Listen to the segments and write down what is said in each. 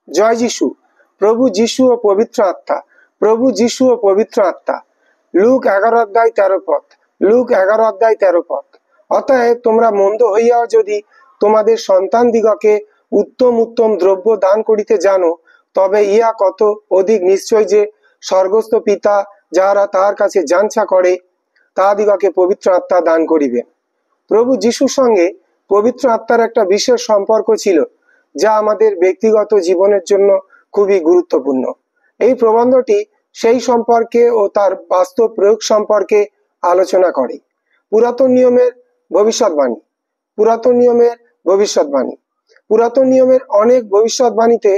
জয় যিশু। প্রভু যিশু ও পবিত্র আত্মা। প্রভু যিশু ও পবিত্র আত্মা। লুক 11:13 লুক 11:13 অতএব তোমরা মন্দ হইয়াও যদি তোমাদের সন্তান দিগকে উত্তম উত্তম দ্রব্য দান করিতে জানো, তবে ইয়া কত অধিক নিশ্চয় যে স্বর্গস্থ পিতা যাহারা তাহার কাছে যাঞ্ছা করে তাহাদিগকে পবিত্র আত্মা দান করিবে। প্রভু যিশুর সঙ্গে পবিত্র আত্মার একটা বিশেষ সম্পর্ক ছিল, যা আমাদের ব্যক্তিগত জীবনের জন্য খুবই গুরুত্বপূর্ণ। এই প্রবন্ধটি সেই সম্পর্কে ও তার বাস্তব প্রয়োগ সম্পর্কে আলোচনা করে। পুরাতন নিয়মের ভবিষ্যৎবাণী। পুরাতন নিয়মের ভবিষ্যৎবাণী। পুরাতন নিয়মের অনেক ভবিষ্যৎবাণীতে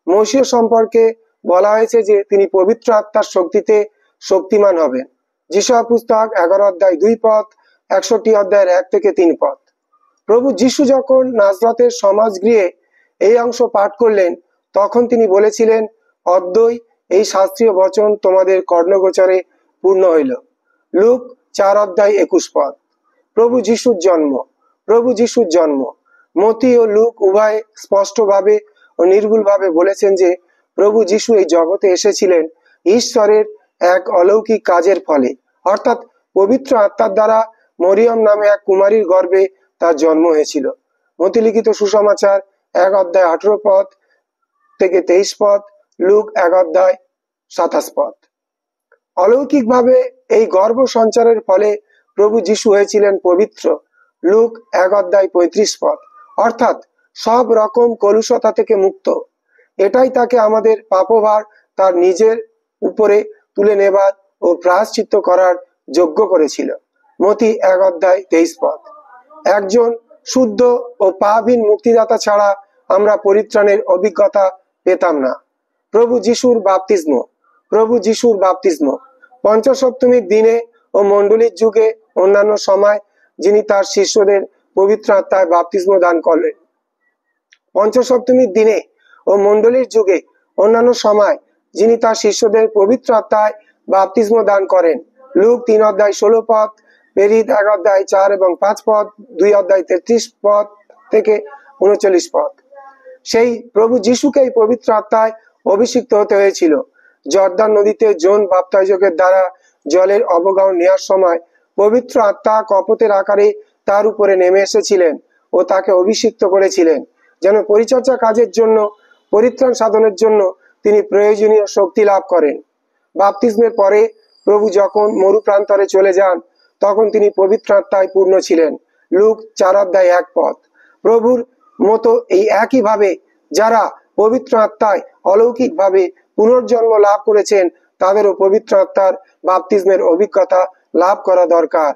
মসিহ সম্পর্কে বলা হয়েছে যে তিনি পবিত্র আত্মার শক্তিতে শক্তিমান হবেন। যিশয়া পুস্তক 11:2 61:1-3। প্রভু যিশু যখন নাজরাতের সমাজগৃহে এই অংশ পাঠ করলেন, তখন তিনি বলেছিলেন, অদ্যই এই শাস্ত্রীয় বচন তোমাদের কর্ণগোচরে পূর্ণ হইল। লুক 4:21। প্রভু যিশুর জন্ম। প্রভু যিশুর জন্ম। মতি ও লুক উভয় স্পষ্টভাবে ও নির্ভুলভাবে বলেছেন যে প্রভু যিশু এই জগতে এসেছিলেন ঈশ্বরের এক অলৌকিক কাজের ফলে, অর্থাৎ পবিত্র আত্মার দ্বারা মরিয়ম নামে এক কুমারীর গর্ভে তার জন্ম হয়েছিল। মতিলিখিত সুসমাচার 1:18-23, লুক 1:27। অলৌকিকভাবে এই গর্ভ সঞ্চারের ফলে প্রভু যিশু হয়েছিলেন পবিত্র। লুক 1:35, অর্থাৎ সব রকম কলুষতা থেকে মুক্ত। এটাই তাকে আমাদের পাপভার তার নিজের উপরে তুলে নেবার ও প্রায়শ্চিত্ত করার যোগ্য করেছিল। মতি 1:23। একজন শুদ্ধ ও পাপহীন মুক্তিদাতা ছাড়া আমরা পরিত্রাণের অভিজ্ঞতা পেতাম না। প্রভু যিশুর বাপ্তিস্ম। প্রভু যিশুর বাপ্তিস্ম। পঞ্চসপ্তমীর দিনে ও মণ্ডলীর যুগে অন্যান্য সময় যিনি তার শিষ্যদের পবিত্র আত্মায় বাপ্তিস্ম দান করলেন। পঞ্চসপ্তমীর দিনে ও মণ্ডলীর যুগে অন্যান্য সময় যিনি তার শিষ্যদের পবিত্র আত্মায় বাপ্তিস্ম দান করেন। লুক 3:16, প্রেরিত 1:4 এবং 5, 2:33-39। সেই প্রভু যিশুকেই পবিত্র আত্মায় অভিষিক্ত হতে হয়েছিল। জর্দান নদীতে জন বাপ্তাইজকের দ্বারা জলের অবগাহন নেওয়ার সময় পবিত্র আত্মা কপতের আকারে তার উপরে নেমে এসেছিলেন ও তাকে অভিষিক্ত করেছিলেন, যেন পরিচর্যা কাজের জন্য, পরিত্রাণ সাধনের জন্য তিনি প্রয়োজনীয় শক্তি লাভ করেন। বাপ্তিস্মের পরে প্রভু যখন মরু প্রান্তরে চলে যান, তখন তিনি পবিত্র আত্মায় পূর্ণ ছিলেন। লুক 4:1। প্রভুর মতো এই একইভাবে যারা পবিত্র আত্মায় অলৌকিকভাবে পুনর্জন্ম লাভ করেছেন, তাদেরও পবিত্র আত্মার বাপ্তিস্মের অভিজ্ঞতা লাভ করা দরকার,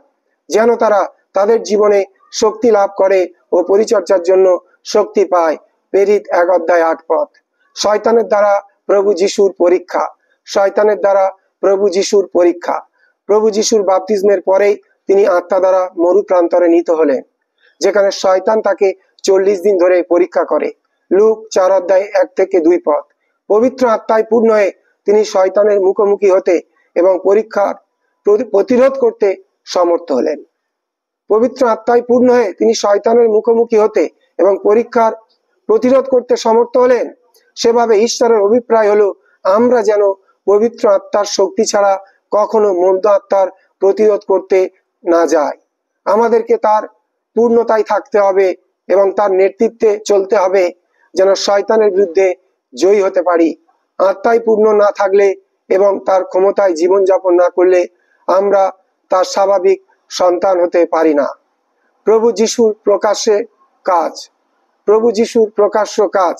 যেন তারা তাদের জীবনে শক্তি লাভ করে ও পরিচর্যার জন্য শক্তি পায়। প্রেরিত 1:8। শয়তানের দ্বারা প্রভু যিশুর পরীক্ষা। শয়তানের দ্বারা প্রভু যিশুর পরীক্ষা। প্রভু যিশুর বাপ্তিস্মের পরেই তিনি আত্মা দ্বারা মরু প্রান্তরে নিত হলেন, যেখানে শয়তান তাকে 40 দিন ধরে পরীক্ষা করে। লুক 4:1-2। পবিত্র আত্মায় পূর্ণ হয়ে তিনি শয়তানের মুখোমুখি হতে এবং পরীক্ষার প্রতিরোধ করতে সমর্থ হলেন। পবিত্র আত্মায় পূর্ণ হয়ে তিনি শয়তানের মুখোমুখি হতে এবং পরীক্ষার প্রতিরোধ করতে সমর্থ হলেন। সেভাবে ঈশ্বরের অভিপ্রায় হলো আমরা যেন পবিত্র আত্মার শক্তি ছাড়া কখনো মন্দ আত্মার প্রতিরোধ করতে না যাই। আমাদেরকে তার পূর্ণতায় থাকতে হবে এবং তার নেতৃত্বে চলতে হবে, যেন শয়তানের বিরুদ্ধে জয়ী হতে পারি। আত্মায় পূর্ণ না থাকলে এবং তার ক্ষমতায় জীবনযাপন না করলে আমরা তার স্বাভাবিক সন্তান হতে পারি না। প্রভু যিশুর প্রকাশ্যে কাজ। প্রভু যিশুর প্রকাশ্য কাজ।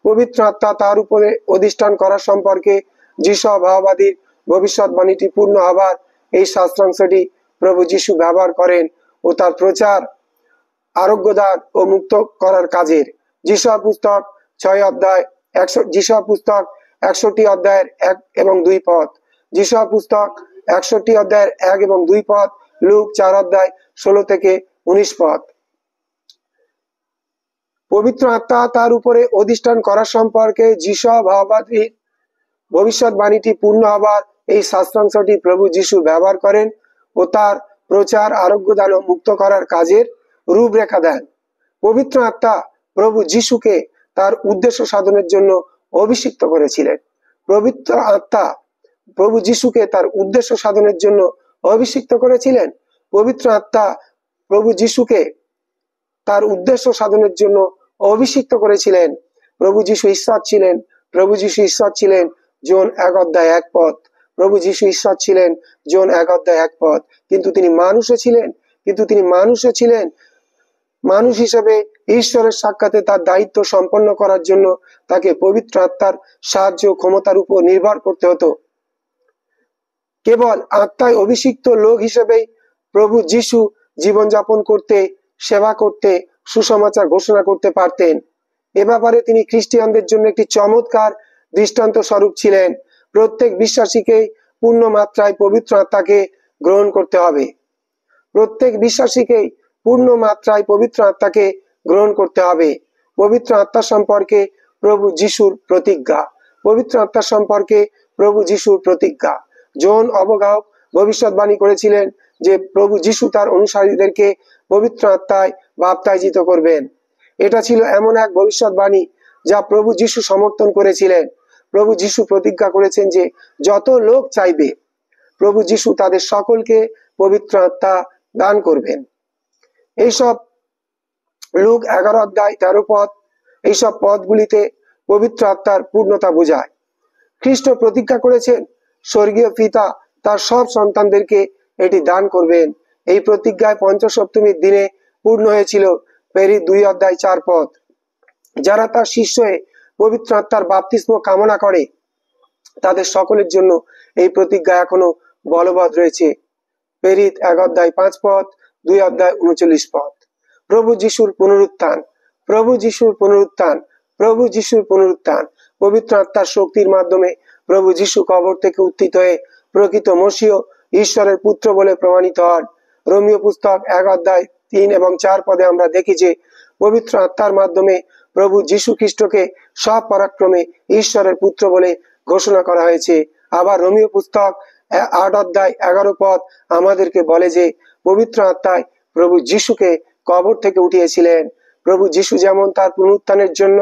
পবিত্র আত্মা তার উপরে অধিষ্ঠান করা সম্পর্কে যিশু ভাববাদীর ভবিষ্যৎবাণীটি পূর্ণ হবার এই শাস্ত্রাংশটি প্রভু যিশু ব্যবহার করেন ও তার প্রচার, আরোগ্যদান ও মুক্ত করার কাজের। যিশয়া পুস্তক 6 যিশয়া পুস্তক 61:1-2। যিশয়া পুস্তক 61:1-2। লুক 4:16-19। পবিত্র আত্মা তার উপরে অধিষ্ঠান করা সম্পর্কে যিশয়া ভাববাদীর ভবিষ্যৎবাণীটি পূর্ণ হবার এই শাস্ত্রাংশটি প্রভু যিশু ব্যবহার করেন ও তার প্রচার, আরোগ্যদান ও মুক্ত করার কাজের রূপরেখা দেন। পবিত্র আত্মা প্রভু যিশুকে তার উদ্দেশ্য সাধনের জন্য অভিষিক্ত করেছিলেন। পবিত্র আত্মা প্রভু যিশুকে তার উদ্দেশ্য সাধনের জন্য অভিষিক্ত করেছিলেন। পবিত্র আত্মা প্রভু যিশুকে তার উদ্দেশ্য সাধনের জন্য অভিষিক্ত করেছিলেন। প্রভু যিশু ঈশ্বর ছিলেন, প্রভু যিশু ঈশ্বর ছিলেন, জন 1:1 প্রভু যিশু ঈশ্বর ছিলেন, জন 1:1 কিন্তু তিনি মানুষও ছিলেন। মানুষ হিসেবে ঈশ্বরের সাক্ষাতে তার দায়িত্ব সম্পন্ন করার জন্য তাকে পবিত্র আত্মার সাহায্য ক্ষমতার উপর নির্ভর করতে হতো। কেবল আত্মায় অভিষিক্ত লোক হিসেবেই প্রভু যিশু জীবনযাপন করতে, সেবা করতে, সুসমাচার ঘোষণা করতে পারতেন। এ ব্যাপারে তিনি খ্রিস্টানদের জন্য একটি চমৎকার দৃষ্টান্ত স্বরূপ ছিলেন। প্রত্যেক বিশ্বাসীকেই পূর্ণ মাত্রায় পবিত্র আত্মাকে গ্রহণ করতে হবে। প্রত্যেক বিশ্বাসীকেই পূর্ণ মাত্রায় পবিত্র আত্মাকে গ্রহণ করতে হবে। পবিত্র আত্মা সম্পর্কে প্রভু যিশুর প্রতিজ্ঞা। পবিত্র আত্মা সম্পর্কে প্রভু যিশুর প্রতিজ্ঞা। জন অবগাহক ভবিষ্যৎবাণী করেছিলেন যে প্রভু যিশু তার অনুসারীদেরকে পবিত্র আত্মায় বাপ্তাইজিত করবেন। এটা ছিল এমন এক ভবিষ্যৎবাণী যা প্রভু যিশু সমর্থন করেছিলেন। প্রভু যিশু প্রতিজ্ঞা করেছেন যে যত লোক চাইবে প্রভু যিশু তাদের সকলকে পবিত্র আত্মা দান করবেন। এইসব লুক 11:13 এইসব পদগুলিতে পবিত্র আত্মার পূর্ণতা বোঝায়। খ্রিস্ট প্রতিজ্ঞা করেছেন স্বর্গীয় পিতা তার সব সন্তানদেরকে এটি দান করবেন। এই প্রতিজ্ঞায় পঞ্চসপ্তমীর দিনে পূর্ণ হয়েছিল। প্রেরিত 2:4 যারা তার শিষ্য হয়ে পবিত্র আত্মার বাপ্তিস্ম কামনা করে তাদের সকলের জন্য এই প্রতিজ্ঞা এখনো বলবৎ রয়েছে। প্রেরিত 1:5 2:39 প্রভু যিশুর পুনরুত্থান। প্রভু যিশুর পুনরুত্থান। প্রভু যিশুর পুনরুত্থান। পবিত্র আত্মার শক্তির মাধ্যমে প্রভু যিশু কবর থেকে উত্থিত হয়ে প্রকৃত মসীহ ঈশ্বরের পুত্র বলে প্রমাণিত হন। রোমীয় পুস্তক 1:3-4 আমরা দেখি যে পবিত্র আত্মার মাধ্যমে প্রভু যিশু খ্রিস্টকে সব পরাক্রমে ঈশ্বরের পুত্র বলে ঘোষণা করা হয়েছে। আবার রোমীয় পুস্তক 8:11 আমাদেরকে বলে যে পবিত্র আত্মায় প্রভু যিশুকে কবর থেকে উঠিয়েছিলেন। প্রভু যিশু যেমন তার পুনরুত্থানের জন্য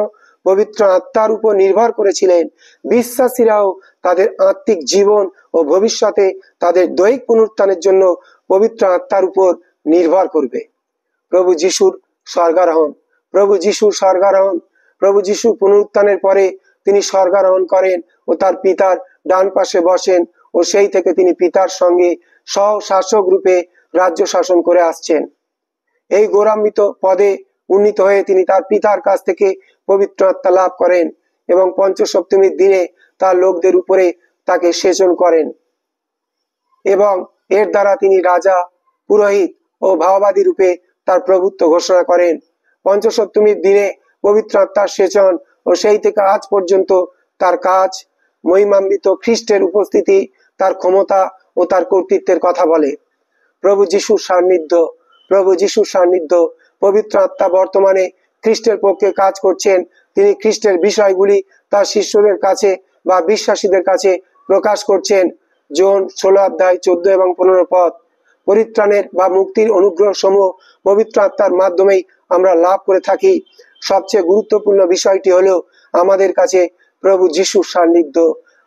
পবিত্র আত্মার উপর নির্ভর করেছিলেন, বিশ্বাসীরাও তাদের আত্মিক জীবন ও ভবিষ্যতে তাদের দৈহিক পুনরুত্থানের জন্য পবিত্র আত্মার উপর নির্ভর করবে। প্রভু যিশুর স্বর্গারোহণ। প্রভু যিশুর স্বর্গারোহণ। প্রভু যিশু পুনরুত্থানের পরে তিনি স্বর্গারোহণ করেন ও তার পিতার ডান পাশে বসেন ও সেই থেকে তিনি পিতার সঙ্গে সহশাসক রূপে রাজ্য শাসন করে আসছেন। এই গৌরবান্বিত পদে উন্নীত হয়ে তিনি তার পিতার কাছ থেকে পবিত্র আত্মা লাভ করেন এবং পঞ্চসপ্তমীর দিনে তার লোকদের উপরে তাকে সেচন করেন এবং এর দ্বারা তিনি রাজা, পুরোহিত ও ভাববাদী রূপে তার প্রভুত্ব ঘোষণা করেন। পঞ্চসপ্তমীর দিনে পবিত্র আত্মার সেচন ও সেই থেকে আজ পর্যন্ত তার কাজ মহিমান্বিত খ্রিস্টের উপস্থিতি, তার ক্ষমতা ও তার কর্তৃত্বের কথা বলে। প্রভু যিশুর সান্নিধ্য। প্রভু যিশুর সান্নিধ্য। পবিত্র আত্মা বর্তমানে খ্রিস্টের পক্ষে কাজ করছেন। তিনি খ্রিস্টের বিষয়গুলি তার শিষ্যদের কাছে বা বিশ্বাসীদের কাছে প্রকাশ করছেন। জন 16:14-15 পরিত্রাণের বা মুক্তির অনুগ্রহ সমূহ পবিত্র আত্মার মাধ্যমেই আমরা লাভ করে থাকি। সবচেয়ে গুরুত্বপূর্ণ বিষয়টি হলো আমাদের কাছে প্রভু যিশুর সান্নিধ্য।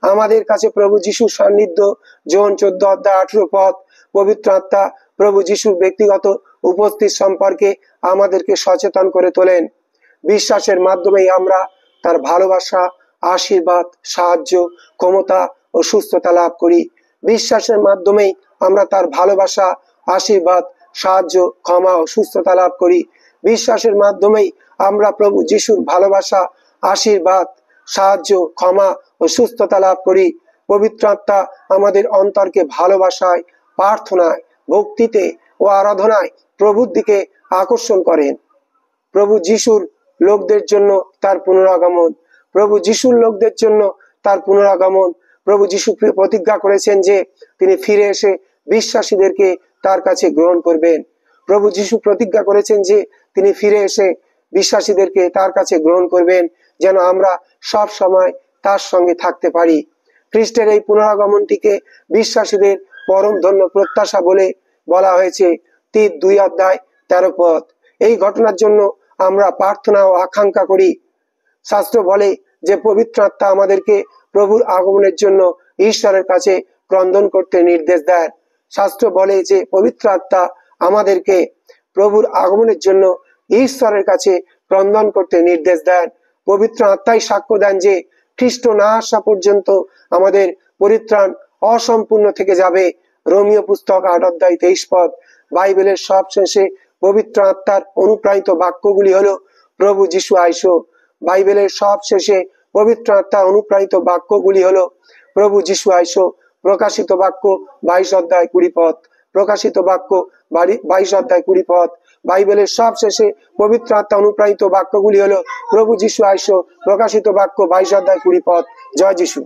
আমাদের কাছে প্রভু যিশুর সান্নিধ্য। জন 14:18 পবিত্র আত্মা প্রভু যিশুর ব্যক্তিগত উপস্থিতি সম্পর্কে আমাদেরকে সচেতন করে তোলেন। বিশ্বাসের মাধ্যমেই আমরা তার ভালোবাসা, আশীর্বাদ, সাহায্য, ক্ষমতা ও সুস্থতা লাভ করি। বিশ্বাসের মাধ্যমেই আমরা তার ভালোবাসা, আশীর্বাদ, সাহায্য, ক্ষমা ও সুস্থতা লাভ করি। বিশ্বাসের মাধ্যমেই আমরা প্রভু যিশুর ভালোবাসা, আশীর্বাদ, সাহায্য, ক্ষমা ও সুস্থতা লাভ করি। পবিত্র আত্মা আমাদের অন্তরকে ভালোবাসায়, প্রার্থনায়, ভক্তিতে ও আরাধনায় প্রভুর দিকে আকর্ষণ করেন। প্রভু যিশুর লোকদের জন্য তার পুনরাগমন। প্রভু যিশুর লোকদের জন্য তার পুনরাগমন। প্রভু যিশু প্রতিজ্ঞা করেছেন যে তিনি ফিরে এসে বিশ্বাসীদেরকে তার কাছে গ্রহণ করবেন। প্রভু যিশু প্রতিজ্ঞা করেছেন যে তিনি ফিরে এসে বিশ্বাসীদেরকে তার কাছে গ্রহণ করবেন যেন আমরা সব সময় তার সঙ্গে থাকতে পারি। খ্রিস্টের এই পুনরাগমনটিকে বিশ্বাসীদের পরম ধন্য প্রত্যাশা বলে বলা হয়েছে। তীত 2:13 এই ঘটনার জন্য আমরা প্রার্থনা ও আকাঙ্ক্ষা করি। শাস্ত্র বলে যে পবিত্র আত্মা আমাদেরকে প্রভুর আগমনের জন্য ঈশ্বরের কাছে ক্রন্দন করতে নির্দেশ দেয়। শাস্ত্র বলে যে পবিত্র আত্মা আমাদেরকে প্রভুর আগমনের জন্য ঈশ্বরের কাছে ক্রন্দন করতে নির্দেশ দেন। পবিত্র আত্মাই সাক্ষ্য দেন যে খ্রিস্ট না আসা পর্যন্ত আমাদের পরিত্রাণ অসম্পূর্ণ থেকে যাবে। রোমীয় পুস্তক 8:23 বাইবেলের সব শেষে পবিত্র আত্মার অনুপ্রাণিত বাক্যগুলি হলো প্রভু যিশু আইসো। বাইবেলের সব শেষে পবিত্র আত্মার অনুপ্রাণিত বাক্যগুলি হলো প্রভু যিশু আইসো। প্রকাশিত বাক্য 22:20 প্রকাশিত বাক্য 22:20 বাইবেলের সব শেষে পবিত্র আত্মা অনুপ্রাণিত বাক্যগুলি হলো প্রভু যিশু আইসো। প্রকাশিত বাক্য 22:20 জয় যিশু।